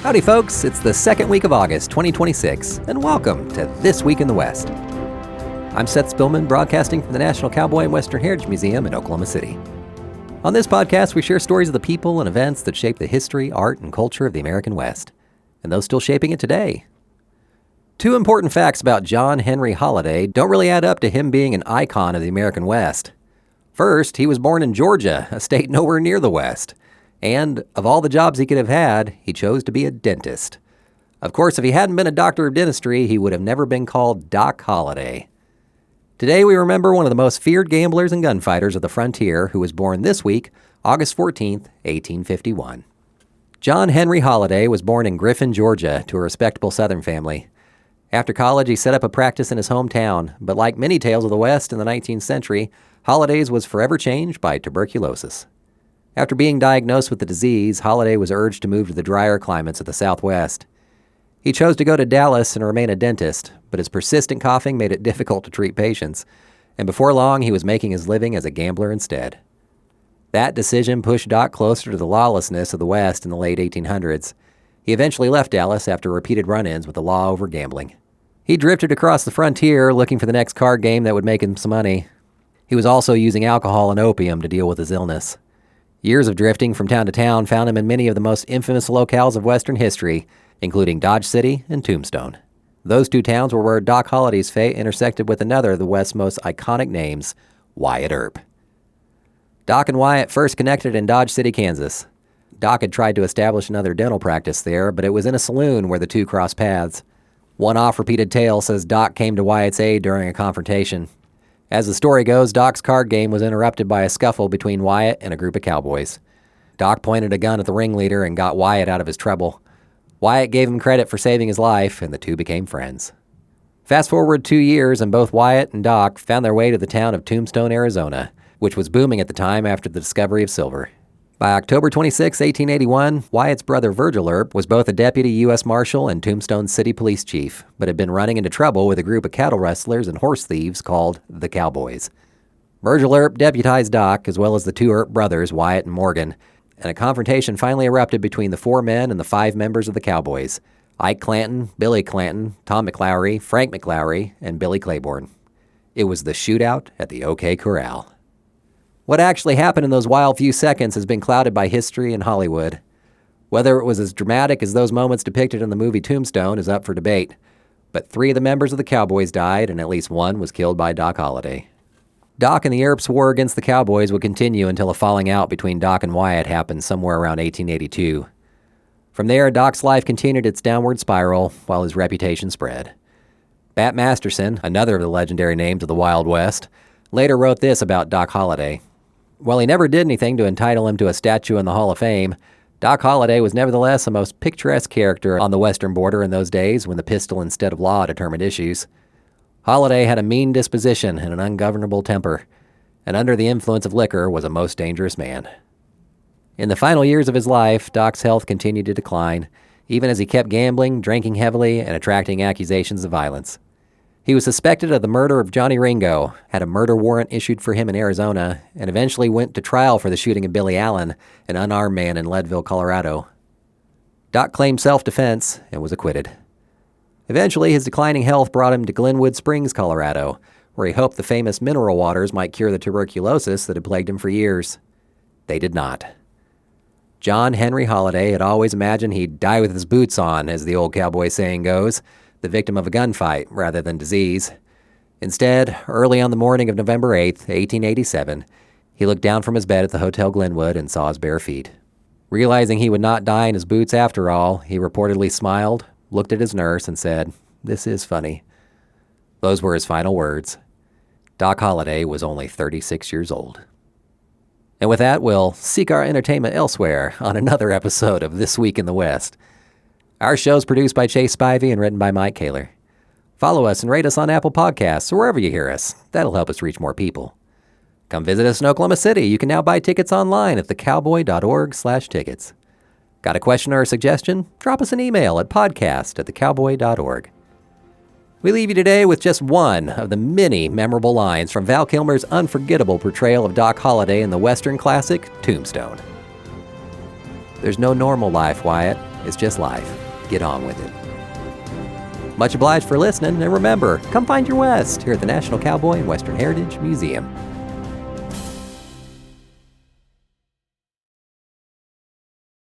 Howdy folks, it's the second week of August 2026, and welcome to This Week in the West. I'm Seth Spillman, broadcasting from the National Cowboy and Western Heritage Museum in Oklahoma City. On this podcast, we share stories of the people and events that shape the history, art, and culture of the American West, and those still shaping it today. Two important facts about John Henry Holliday don't really add up to him being an icon of the American West. First, he was born in Georgia, a state nowhere near the West. And of all the jobs he could have had, he chose to be a dentist. Of course, if he hadn't been a doctor of dentistry, he would have never been called Doc Holliday. Today, we remember one of the most feared gamblers and gunfighters of the frontier who was born this week, August 14th, 1851. John Henry Holliday was born in Griffin, Georgia, to a respectable Southern family. After college, he set up a practice in his hometown, but like many tales of the West in the 19th century, Holliday's was forever changed by tuberculosis. After being diagnosed with the disease, Holliday was urged to move to the drier climates of the Southwest. He chose to go to Dallas and remain a dentist, but his persistent coughing made it difficult to treat patients, and before long he was making his living as a gambler instead. That decision pushed Doc closer to the lawlessness of the West in the late 1800s. He eventually left Dallas after repeated run-ins with the law over gambling. He drifted across the frontier looking for the next card game that would make him some money. He was also using alcohol and opium to deal with his illness. Years of drifting from town to town found him in many of the most infamous locales of Western history, including Dodge City and Tombstone. Those two towns were where Doc Holliday's fate intersected with another of the West's most iconic names, Wyatt Earp. Doc and Wyatt first connected in Dodge City, Kansas. Doc had tried to establish another dental practice there, but it was in a saloon where the two crossed paths. One oft-repeated tale says Doc came to Wyatt's aid during a confrontation. As the story goes, Doc's card game was interrupted by a scuffle between Wyatt and a group of cowboys. Doc pointed a gun at the ringleader and got Wyatt out of his trouble. Wyatt gave him credit for saving his life, and the two became friends. Fast forward 2 years, and both Wyatt and Doc found their way to the town of Tombstone, Arizona, which was booming at the time after the discovery of silver. By October 26, 1881, Wyatt's brother Virgil Earp was both a deputy U.S. Marshal and Tombstone City Police Chief, but had been running into trouble with a group of cattle rustlers and horse thieves called the Cowboys. Virgil Earp deputized Doc, as well as the two Earp brothers, Wyatt and Morgan, and a confrontation finally erupted between the 4 men and the 5 members of the Cowboys: Ike Clanton, Billy Clanton, Tom McLowry, Frank McLowry, and Billy Claiborne. It was the shootout at the OK Corral. What actually happened in those wild few seconds has been clouded by history and Hollywood. Whether it was as dramatic as those moments depicted in the movie Tombstone is up for debate, but 3 of the members of the Cowboys died and at least 1 was killed by Doc Holliday. Doc and the Earps' war against the Cowboys would continue until a falling out between Doc and Wyatt happened somewhere around 1882. From there, Doc's life continued its downward spiral while his reputation spread. Bat Masterson, another of the legendary names of the Wild West, later wrote this about Doc Holliday. While he never did anything to entitle him to a statue in the Hall of Fame, Doc Holliday was nevertheless a most picturesque character on the western border in those days when the pistol instead of law determined issues. Holliday had a mean disposition and an ungovernable temper, and under the influence of liquor was a most dangerous man. In the final years of his life, Doc's health continued to decline, even as he kept gambling, drinking heavily, and attracting accusations of violence. He was suspected of the murder of Johnny Ringo, had a murder warrant issued for him in Arizona, and eventually went to trial for the shooting of Billy Allen, an unarmed man in Leadville, Colorado. Doc claimed self-defense and was acquitted. Eventually, his declining health brought him to Glenwood Springs, Colorado, where he hoped the famous mineral waters might cure the tuberculosis that had plagued him for years. They did not. John Henry Holliday had always imagined he'd die with his boots on, as the old cowboy saying goes, the victim of a gunfight rather than disease. Instead, early on the morning of November 8, 1887, he looked down from his bed at the Hotel Glenwood and saw his bare feet. Realizing he would not die in his boots after all, he reportedly smiled, looked at his nurse, and said, "This is funny." Those were his final words. Doc Holliday was only 36 years old. And with that, we'll seek our entertainment elsewhere on another episode of This Week in the West. Our show is produced by Chase Spivey and written by Mike Kaler. Follow us and rate us on Apple Podcasts or wherever you hear us. That'll help us reach more people. Come visit us in Oklahoma City. You can now buy tickets online at thecowboy.org/tickets. Got a question or a suggestion? Drop us an email at podcast@thecowboy.org. We leave you today with just one of the many memorable lines from Val Kilmer's unforgettable portrayal of Doc Holliday in the Western classic, Tombstone. "There's no normal life, Wyatt, is just life. Get on with it. Much obliged for listening, and remember, come find your West here at the National Cowboy and Western Heritage Museum.